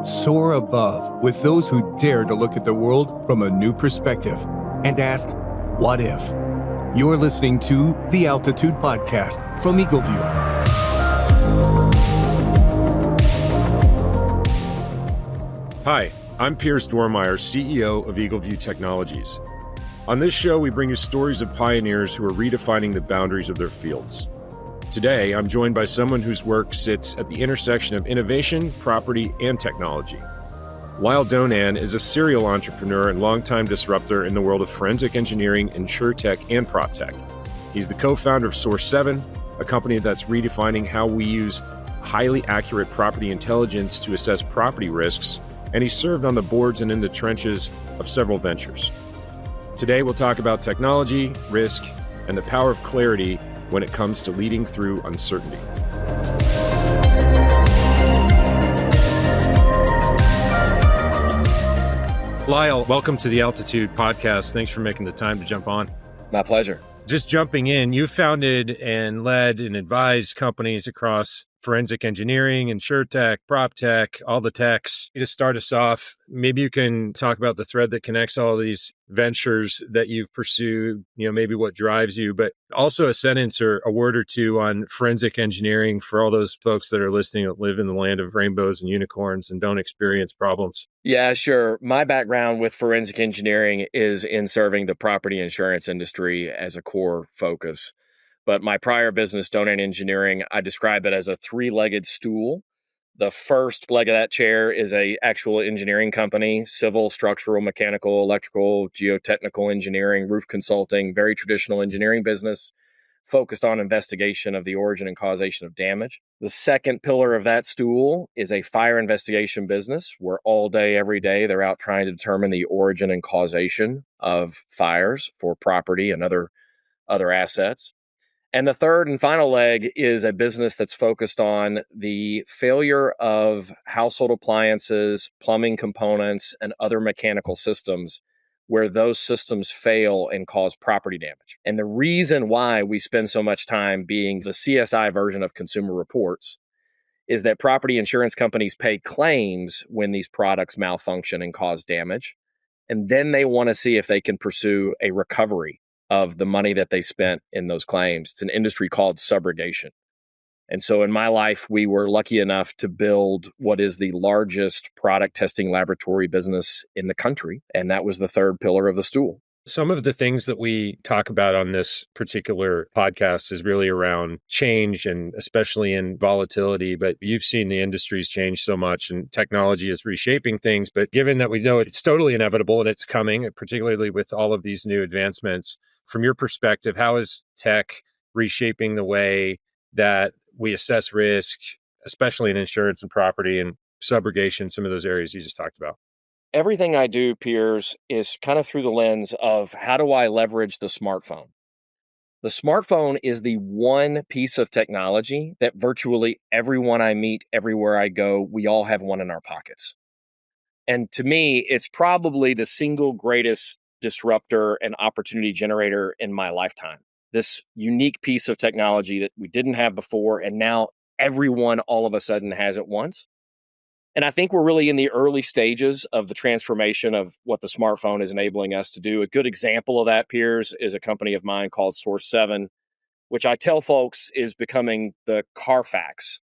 Soar above with those who dare to look at the world from a new perspective and ask, what if? You're listening to the Altitude Podcast from EagleView. Hi, I'm Piers Dormeyer, CEO of EagleView Technologies. On this show, we bring you stories of pioneers who are redefining the boundaries of their fields. Today, I'm joined by someone whose work sits at the intersection of innovation, property, and technology. Lyle Donan is a serial entrepreneur and longtime disruptor in the world of forensic engineering, insurtech, and proptech. He's the co-founder of Source7, a company that's redefining how we use highly accurate property intelligence to assess property risks, and he served on the boards and in the trenches of several ventures. Today, we'll talk about technology, risk, and the power of clarity when it comes to leading through uncertainty. Lyle, welcome to the Altitude Podcast. Thanks for making the time to jump on. My pleasure. Just jumping in, you founded and led and advised companies across forensic engineering, insurtech, proptech, all the techs. To start us off, maybe you can talk about the thread that connects all of these ventures that you've pursued, maybe what drives you, but also a sentence or a word or two on forensic engineering for all those folks that are listening that live in the land of rainbows and unicorns and don't experience problems. Yeah, sure. My background with forensic engineering is in serving the property insurance industry as a core focus. But my prior business, Donan Engineering, I describe it as a three-legged stool. The first leg of that chair is a actual engineering company, civil, structural, mechanical, electrical, geotechnical engineering, roof consulting, very traditional engineering business focused on investigation of the origin and causation of damage. The second pillar of that stool is a fire investigation business where all day, every day, they're out trying to determine the origin and causation of fires for property and other assets. And the third and final leg is a business that's focused on the failure of household appliances, plumbing components, and other mechanical systems where those systems fail and cause property damage. And the reason why we spend so much time being the CSI version of Consumer Reports is that property insurance companies pay claims when these products malfunction and cause damage. And then they want to see if they can pursue a recovery of the money that they spent in those claims. It's an industry called subrogation. And so in my life, we were lucky enough to build what is the largest product testing laboratory business in the country. And that was the third pillar of the stool. Some of the things that we talk about on this particular podcast is really around change and especially in volatility. But you've seen the industries change so much and technology is reshaping things. But given that we know it's totally inevitable and it's coming, particularly with all of these new advancements, from your perspective, how is tech reshaping the way that we assess risk, especially in insurance and property and subrogation, some of those areas you just talked about? Everything I do, Piers, is kind of through the lens of how do I leverage the smartphone? The smartphone is the one piece of technology that virtually everyone I meet, everywhere I go, we all have one in our pockets. And to me, it's probably the single greatest disruptor and opportunity generator in my lifetime. This unique piece of technology that we didn't have before, and now everyone all of a sudden has it once. And I think we're really in the early stages of the transformation of what the smartphone is enabling us to do. A good example of that, Piers, is a company of mine called Source7, which I tell folks is becoming the Carfax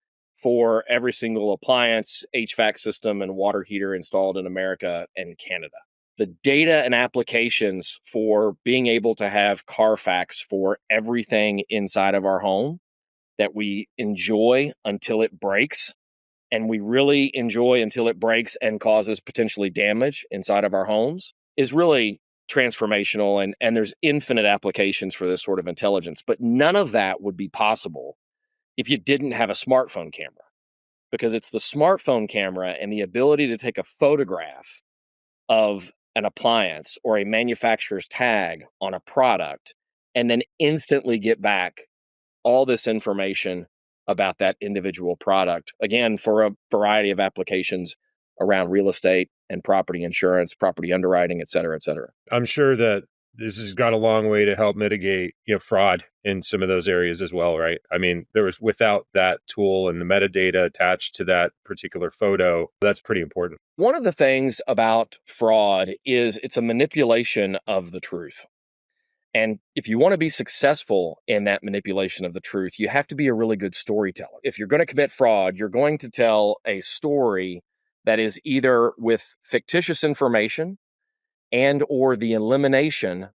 for every single appliance, HVAC system, and water heater installed in America and Canada. The data and applications for being able to have Carfax for everything inside of our home that we enjoy until it breaks, and we really enjoy until it breaks and causes potentially damage inside of our homes, is really transformational. And there's infinite applications for this sort of intelligence. But none of that would be possible if you didn't have a smartphone camera, because it's the smartphone camera and the ability to take a photograph of an appliance or a manufacturer's tag on a product and then instantly get back all this information about that individual product, again, for a variety of applications around real estate and property insurance, property underwriting, et cetera, et cetera. I'm sure that This has got a long way to help mitigate, fraud in some of those areas as well, right? I mean, without that tool and the metadata attached to that particular photo, that's pretty important. One of the things about fraud is it's a manipulation of the truth. And if you want to be successful in that manipulation of the truth, you have to be a really good storyteller. If you're going to commit fraud, you're going to tell a story that is either with fictitious information and or the elimination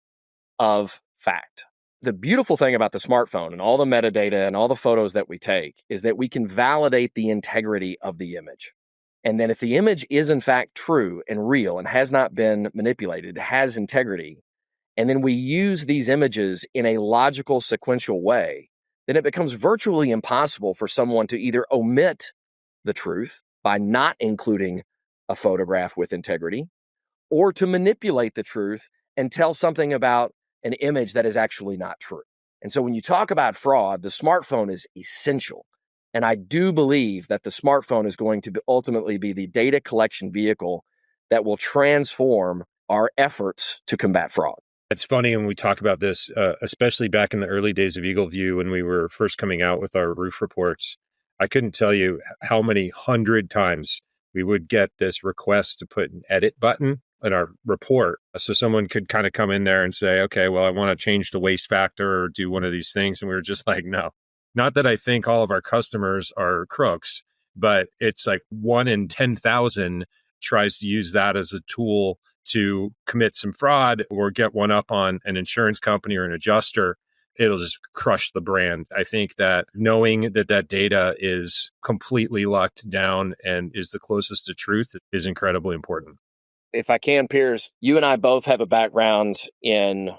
of fact. The beautiful thing about the smartphone and all the metadata and all the photos that we take is that we can validate the integrity of the image. And then if the image is in fact true and real and has not been manipulated, has integrity, and then we use these images in a logical, sequential way, then it becomes virtually impossible for someone to either omit the truth by not including a photograph with integrity, or to manipulate the truth and tell something about an image that is actually not true. And so when you talk about fraud, the smartphone is essential. And I do believe that the smartphone is going to ultimately be the data collection vehicle that will transform our efforts to combat fraud. It's funny when we talk about this, especially back in the early days of EagleView when we were first coming out with our roof reports. I couldn't tell you how many 100 times we would get this request to put an edit button in our report. So someone could kind of come in there and say, okay, well, I want to change the waste factor or do one of these things. And we were just like, no. Not that I think all of our customers are crooks, but it's like 1 in 10,000 tries to use that as a tool to commit some fraud or get one up on an insurance company or an adjuster. It'll just crush the brand. I think that knowing that that data is completely locked down and is the closest to truth is incredibly important. If I can, Piers, you and I both have a background in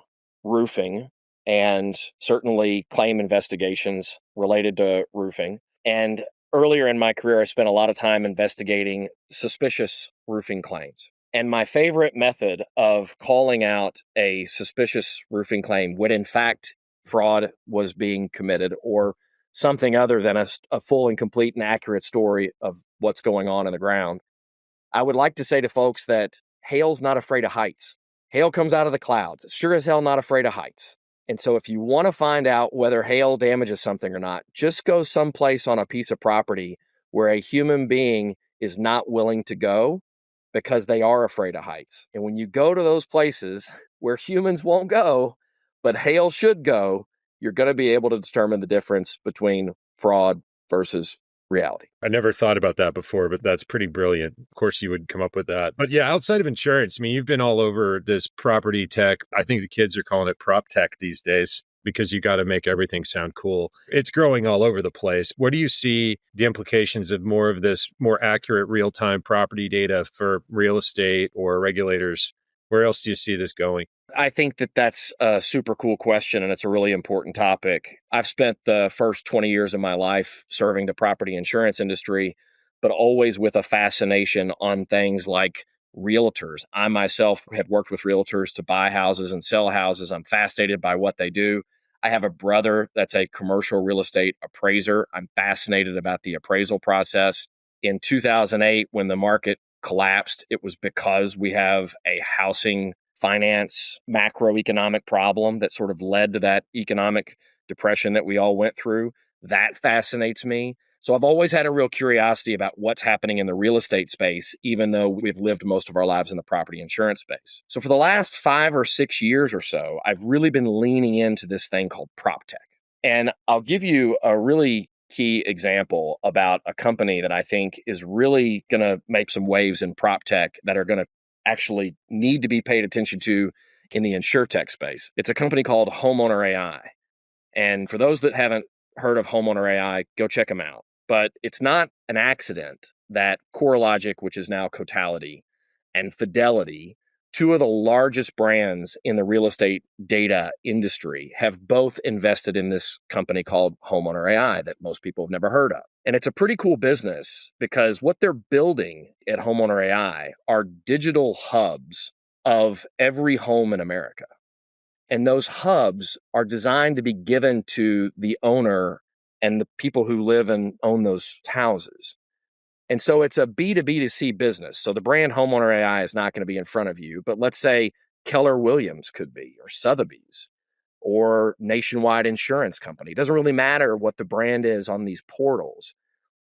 roofing and certainly claim investigations related to roofing. And earlier in my career, I spent a lot of time investigating suspicious roofing claims. And my favorite method of calling out a suspicious roofing claim when in fact fraud was being committed or something other than a full and complete and accurate story of what's going on in the ground, I would like to say to folks that hail's not afraid of heights. Hail comes out of the clouds. It's sure as hell not afraid of heights. And so if you want to find out whether hail damages something or not, just go someplace on a piece of property where a human being is not willing to go because they are afraid of heights. And when you go to those places where humans won't go, but hail should go, you're going to be able to determine the difference between fraud versus reality. I never thought about that before, but that's pretty brilliant. Of course, you would come up with that. But yeah, outside of insurance, I mean, you've been all over this property tech. I think the kids are calling it proptech these days because you got to make everything sound cool. It's growing all over the place. Where do you see the implications of more of this more accurate real-time property data for real estate or regulators? Where else do you see this going? I think that that's a super cool question, and it's a really important topic. I've spent the first 20 years of my life serving the property insurance industry, but always with a fascination on things like realtors. I myself have worked with realtors to buy houses and sell houses. I'm fascinated by what they do. I have a brother that's a commercial real estate appraiser. I'm fascinated about the appraisal process. In 2008, when the market collapsed, it was because we have a housing finance macroeconomic problem that sort of led to that economic depression that we all went through. That fascinates me. So I've always had a real curiosity about what's happening in the real estate space, even though we've lived most of our lives in the property insurance space. So for the last 5 or 6 years or so, I've really been leaning into this thing called proptech. And I'll give you a really key example about a company that I think is really going to make some waves in proptech that are going to actually need to be paid attention to in the insurtech space. It's a company called Homeowner AI. And for those that haven't heard of Homeowner AI, go check them out. But it's not an accident that CoreLogic, which is now Cotality, and Fidelity, two of the largest brands in the real estate data industry, have both invested in this company called Homeowner AI that most people have never heard of. And it's a pretty cool business because what they're building at Homeowner AI are digital hubs of every home in America. And those hubs are designed to be given to the owner and the people who live and own those houses. And so it's a B2B2C business. So the brand Homeowner AI is not going to be in front of you. But let's say Keller Williams could be, or Sotheby's, or Nationwide Insurance Company. It doesn't really matter what the brand is on these portals,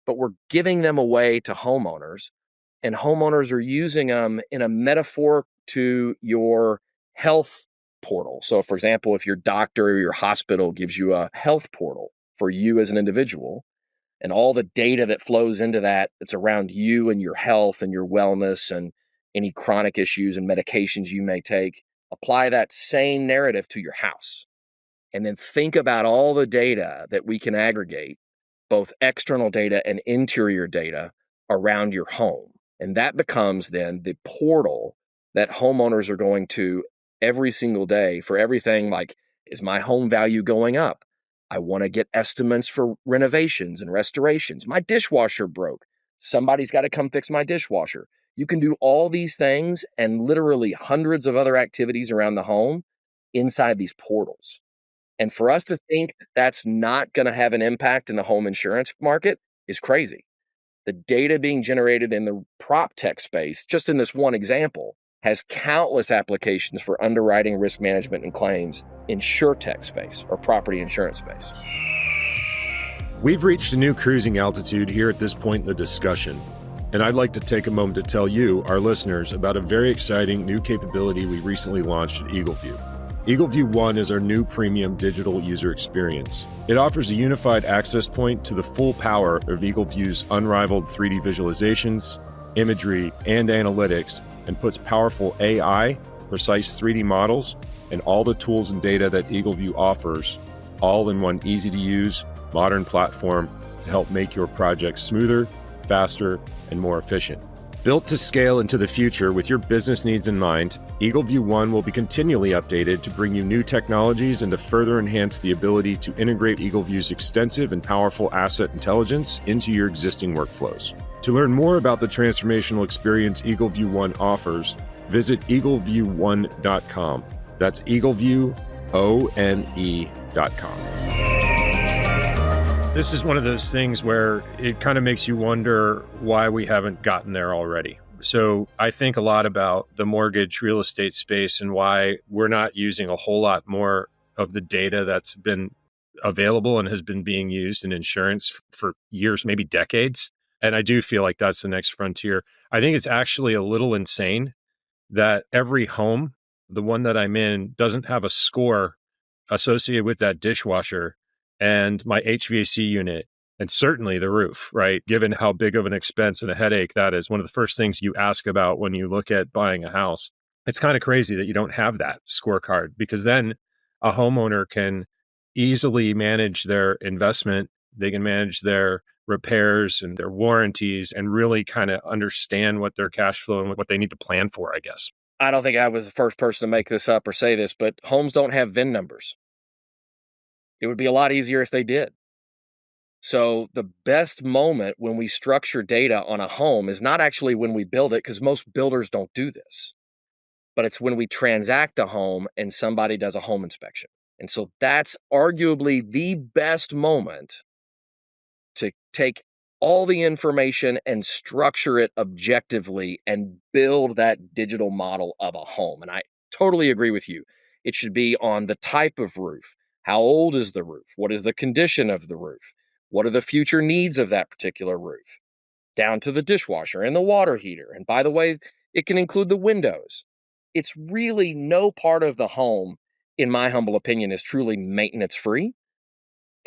but we're giving them away to homeowners, and homeowners are using them in a metaphor to your health portal. So, for example, if your doctor or your hospital gives you a health portal for you as an individual, and all the data that flows into that, it's around you and your health and your wellness and any chronic issues and medications you may take, apply that same narrative to your house. And then think about all the data that we can aggregate, both external data and interior data around your home. And that becomes then the portal that homeowners are going to every single day for everything like, is my home value going up? I want to get estimates for renovations and restorations. My dishwasher broke. Somebody's got to come fix my dishwasher. You can do all these things and literally hundreds of other activities around the home inside these portals. And for us to think that that's not going to have an impact in the home insurance market is crazy. The data being generated in the proptech space, just in this one example, has countless applications for underwriting, risk management, and claims in SureTech space or property insurance space. We've reached a new cruising altitude here at this point in the discussion, and I'd like to take a moment to tell you, our listeners, about a very exciting new capability we recently launched at EagleView. EagleView One is our new premium digital user experience. It offers a unified access point to the full power of EagleView's unrivaled 3D visualizations, imagery, and analytics, and puts powerful AI, precise 3D models, and all the tools and data that EagleView offers, all in one easy-to-use, modern platform to help make your projects smoother, faster, and more efficient. Built to scale into the future with your business needs in mind, EagleView One will be continually updated to bring you new technologies and to further enhance the ability to integrate EagleView's extensive and powerful asset intelligence into your existing workflows. To learn more about the transformational experience EagleView One offers, visit eagleviewone.com. That's eagleviewone.com. This is one of those things where it kind of makes you wonder why we haven't gotten there already. So I think a lot about the mortgage real estate space and why we're not using a whole lot more of the data that's been available and has been being used in insurance for years, maybe decades. And I do feel like that's the next frontier. I think it's actually a little insane that every home, the one that I'm in, doesn't have a score associated with that dishwasher and my HVAC unit, and certainly the roof, right? Given how big of an expense and a headache that is, one of the first things you ask about when you look at buying a house. It's kind of crazy that you don't have that scorecard, because then a homeowner can easily manage their investment. They can manage their repairs and their warranties and really kind of understand what their cash flow and what they need to plan for, I guess. I don't think I was the first person to make this up or say this, but homes don't have VIN numbers. It would be a lot easier if they did. So the best moment when we structure data on a home is not actually when we build it, because most builders don't do this, but it's when we transact a home and somebody does a home inspection. And so that's arguably the best moment to take all the information and structure it objectively and build that digital model of a home. And I totally agree with you. It should be on the type of roof. How old is the roof? What is the condition of the roof? What are the future needs of that particular roof? Down to the dishwasher and the water heater. And by the way, it can include the windows. It's really no part of the home, in my humble opinion, is truly maintenance free.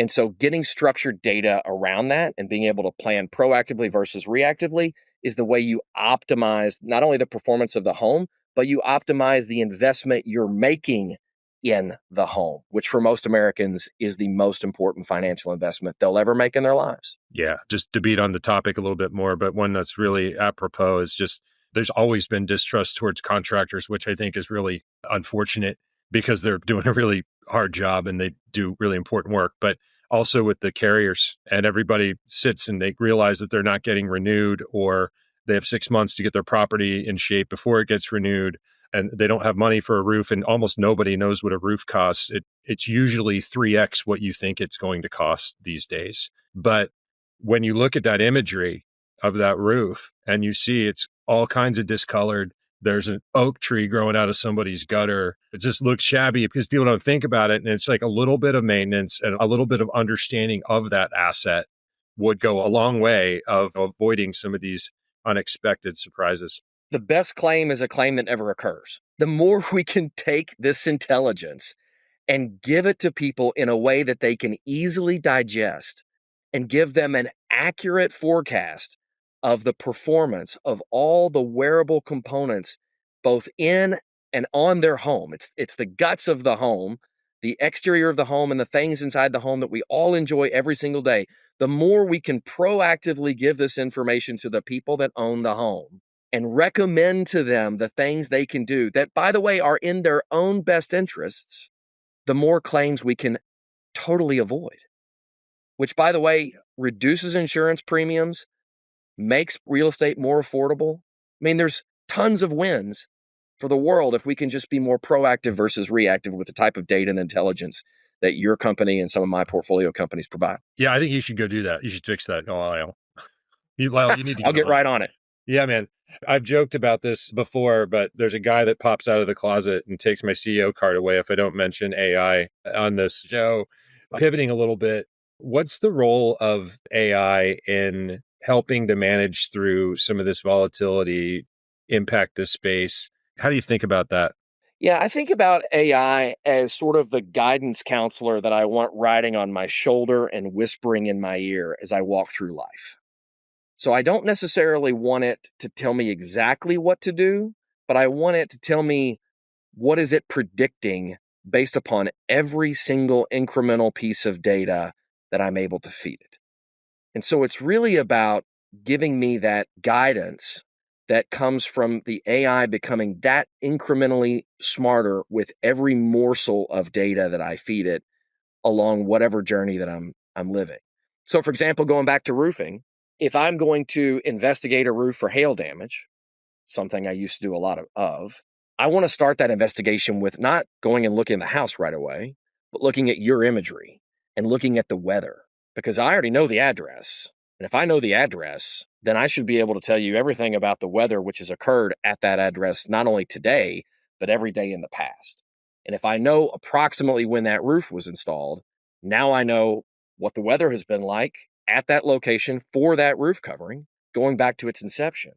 And so getting structured data around that and being able to plan proactively versus reactively is the way you optimize not only the performance of the home, but you optimize the investment you're making in the home, which for most Americans is the most important financial investment they'll ever make in their lives. Yeah, just to beat on the topic a little bit more, but one that's really apropos is just there's always been distrust towards contractors, which I think is really unfortunate because they're doing a really hard job and they do really important work. But also with the carriers, and everybody sits and they realize that they're not getting renewed, or they have 6 months to get their property in shape before it gets renewed. And they don't have money for a roof, and almost nobody knows what a roof costs. It's usually 3x what you think it's going to cost these days. But when you look at that imagery of that roof and you see it's all kinds of discolored, there's an oak tree growing out of somebody's gutter. It just looks shabby because people don't think about it. And it's like a little bit of maintenance and a little bit of understanding of that asset would go a long way of avoiding some of these unexpected surprises. The best claim is a claim that never occurs. The more we can take this intelligence and give it to people in a way that they can easily digest and give them an accurate forecast of the performance of all the wearable components, both in and on their home. It's the guts of the home, the exterior of the home, and the things inside the home that we all enjoy every single day. The more we can proactively give this information to the people that own the home and recommend to them the things they can do that, by the way, are in their own best interests, the more claims we can totally avoid, which, by the way, reduces insurance premiums, makes real estate more affordable. I mean, there's tons of wins for the world if we can just be more proactive versus reactive with the type of data and intelligence that your company and some of my portfolio companies provide. Yeah, I think you should go do that. You should fix that, Lyle. Lyle, you need to I'll get right on it. Yeah, man. I've joked about this before, but there's a guy that pops out of the closet and takes my CEO card away if I don't mention AI on this show. Pivoting a little bit, what's the role of AI in helping to manage through some of this volatility, impact this space? How do you think about that? Yeah, I think about AI as sort of the guidance counselor that I want riding on my shoulder and whispering in my ear as I walk through life. So I don't necessarily want it to tell me exactly what to do, but I want it to tell me what is it predicting based upon every single incremental piece of data that I'm able to feed it. And so it's really about giving me that guidance that comes from the AI becoming that incrementally smarter with every morsel of data that I feed it along whatever journey that I'm living. So for example, going back to roofing, if I'm going to investigate a roof for hail damage, something I used to do a lot of, I want to start that investigation with not going and looking at the house right away, but looking at your imagery and looking at the weather, because I already know the address. And if I know the address, then I should be able to tell you everything about the weather which has occurred at that address, not only today, but every day in the past. And if I know approximately when that roof was installed, now I know what the weather has been like at that location for that roof covering, going back to its inception.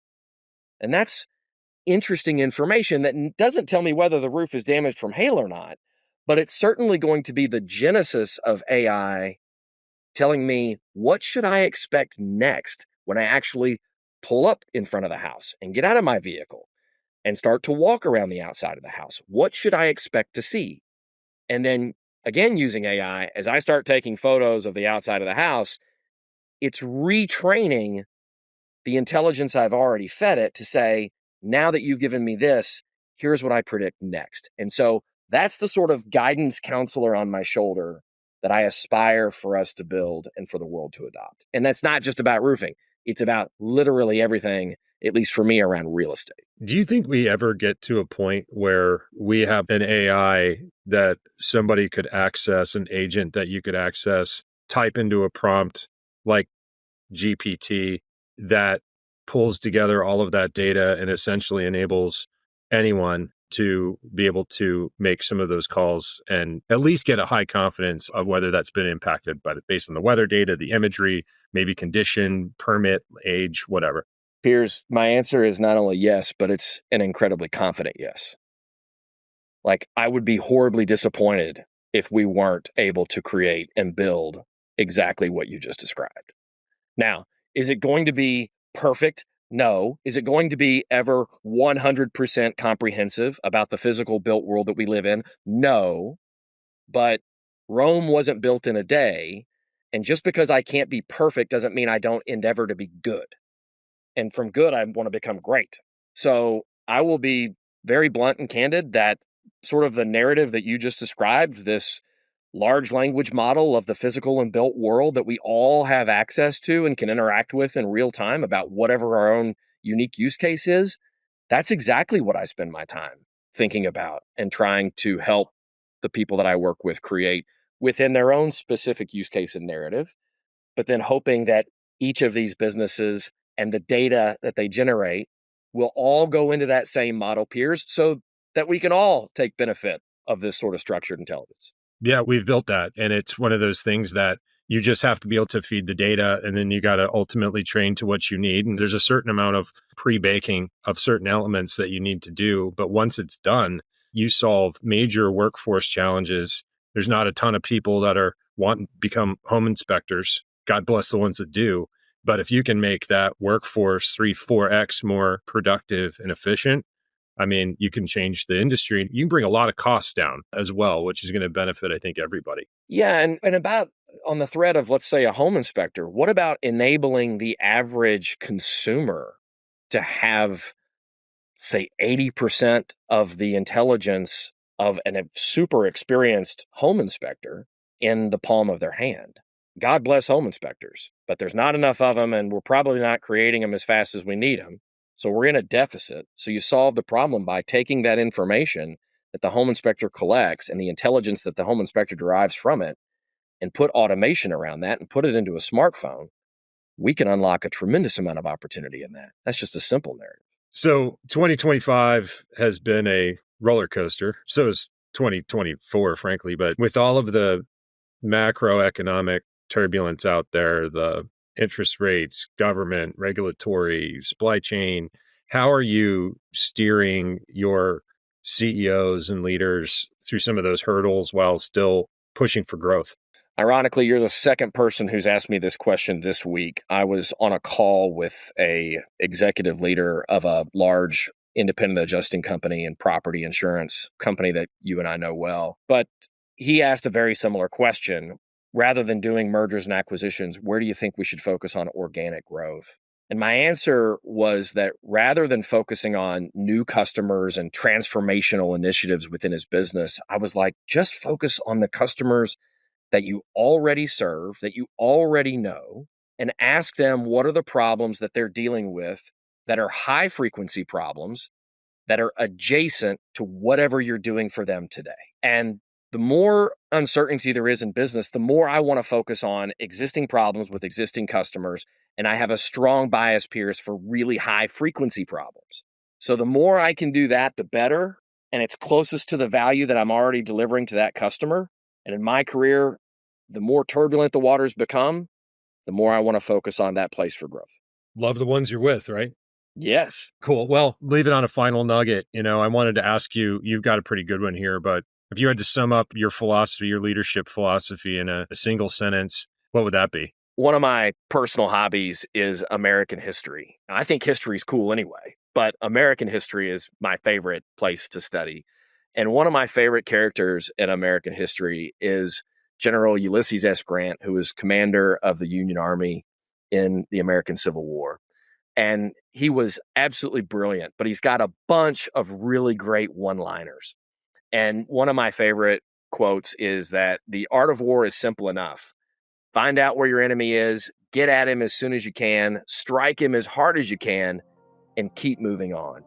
And that's interesting information that doesn't tell me whether the roof is damaged from hail or not, but it's certainly going to be the genesis of AI telling me what should I expect next when I actually pull up in front of the house and get out of my vehicle and start to walk around the outside of the house. What should I expect to see? And then again, using AI, as I start taking photos of the outside of the house, it's retraining the intelligence I've already fed it to say, now that you've given me this, here's what I predict next. And so that's the sort of guidance counselor on my shoulder that I aspire for us to build and for the world to adopt. And that's not just about roofing. It's about literally everything, at least for me, around real estate. Do you think we ever get to a point where we have an AI that somebody could access, an agent that you could access, type into a prompt like GPT that pulls together all of that data and essentially enables anyone to be able to make some of those calls and at least get a high confidence of whether that's been impacted by based on the weather data, the imagery, maybe condition, permit, age, whatever? Piers, my answer is not only yes, but it's an incredibly confident yes. Like, I would be horribly disappointed if we weren't able to create and build exactly what you just described. Now, is it going to be perfect? No. Is it going to be ever 100% comprehensive about the physical built world that we live in? No. But Rome wasn't built in a day. And just because I can't be perfect doesn't mean I don't endeavor to be good. And from good, I want to become great. So I will be very blunt and candid that sort of the narrative that you just described, this large language model of the physical and built world that we all have access to and can interact with in real time about whatever our own unique use case is, that's exactly what I spend my time thinking about and trying to help the people that I work with create within their own specific use case and narrative, but then hoping that each of these businesses and the data that they generate will all go into that same model, Piers, so that we can all take benefit of this sort of structured intelligence. Yeah, we've built that. And it's one of those things that you just have to be able to feed the data, and then you got to ultimately train to what you need. And there's a certain amount of pre-baking of certain elements that you need to do. But once it's done, you solve major workforce challenges. There's not a ton of people that are wanting to become home inspectors. God bless the ones that do. But if you can make that workforce 3-4x more productive and efficient, I mean, you can change the industry. You can bring a lot of costs down as well, which is going to benefit, I think, everybody. Yeah. And about on the thread of, let's say, a home inspector, what about enabling the average consumer to have, say, 80% of the intelligence of a super experienced home inspector in the palm of their hand? God bless home inspectors, but there's not enough of them, and we're probably not creating them as fast as we need them. So we're in a deficit. So you solve the problem by taking that information that the home inspector collects and the intelligence that the home inspector derives from it and put automation around that and put it into a smartphone. We can unlock a tremendous amount of opportunity in that. That's just a simple narrative. So 2025 has been a roller coaster. So is 2024, frankly. But with all of the macroeconomic turbulence out there, the interest rates, government, regulatory, supply chain, how are you steering your CEOs and leaders through some of those hurdles while still pushing for growth? Ironically, you're the second person who's asked me this question this week. I was on a call with a executive leader of a large independent adjusting company and property insurance company that you and I know well. But he asked a very similar question. Rather than doing mergers and acquisitions, where do you think we should focus on organic growth? And my answer was that rather than focusing on new customers and transformational initiatives within his business, I was like, just focus on the customers that you already serve, that you already know, and ask them what are the problems that they're dealing with that are high frequency problems that are adjacent to whatever you're doing for them today. And the more uncertainty there is in business, the more I want to focus on existing problems with existing customers. And I have a strong bias, Piers, for really high frequency problems. So the more I can do that, the better. And it's closest to the value that I'm already delivering to that customer. And in my career, the more turbulent the waters become, the more I want to focus on that place for growth. Love the ones you're with, right? Yes. Cool. Well, leave it on a final nugget. I wanted to ask you, you've got a pretty good one here, but if you had to sum up your philosophy, your leadership philosophy in a single sentence, what would that be? One of my personal hobbies is American history. I think history is cool anyway, but American history is my favorite place to study. And one of my favorite characters in American history is General Ulysses S. Grant, who was commander of the Union Army in the American Civil War. And he was absolutely brilliant, but he's got a bunch of really great one-liners. And one of my favorite quotes is that the art of war is simple enough. Find out where your enemy is, get at him as soon as you can, strike him as hard as you can, and keep moving on.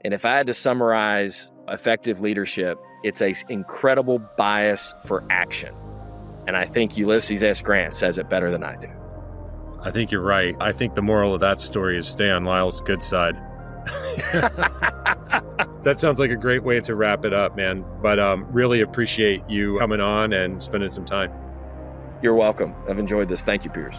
And if I had to summarize effective leadership, it's an incredible bias for action. And I think Ulysses S. Grant says it better than I do. I think you're right. I think the moral of that story is stay on Lyle's good side. That sounds like a great way to wrap it up, man. But really appreciate you coming on and spending some time. You're welcome. I've enjoyed this. Thank you, Piers.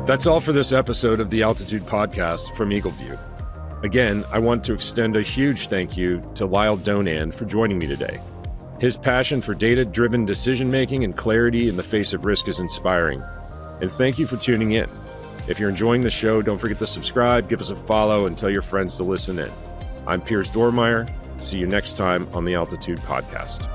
That's all for this episode of the Altitude Podcast from EagleView. Again, I want to extend a huge thank you to Lyle Donan for joining me today. His passion for data-driven decision-making and clarity in the face of risk is inspiring. And thank you for tuning in. If you're enjoying the show, don't forget to subscribe, give us a follow, and tell your friends to listen in. I'm Piers Dormeyer. See you next time on the Altitude Podcast.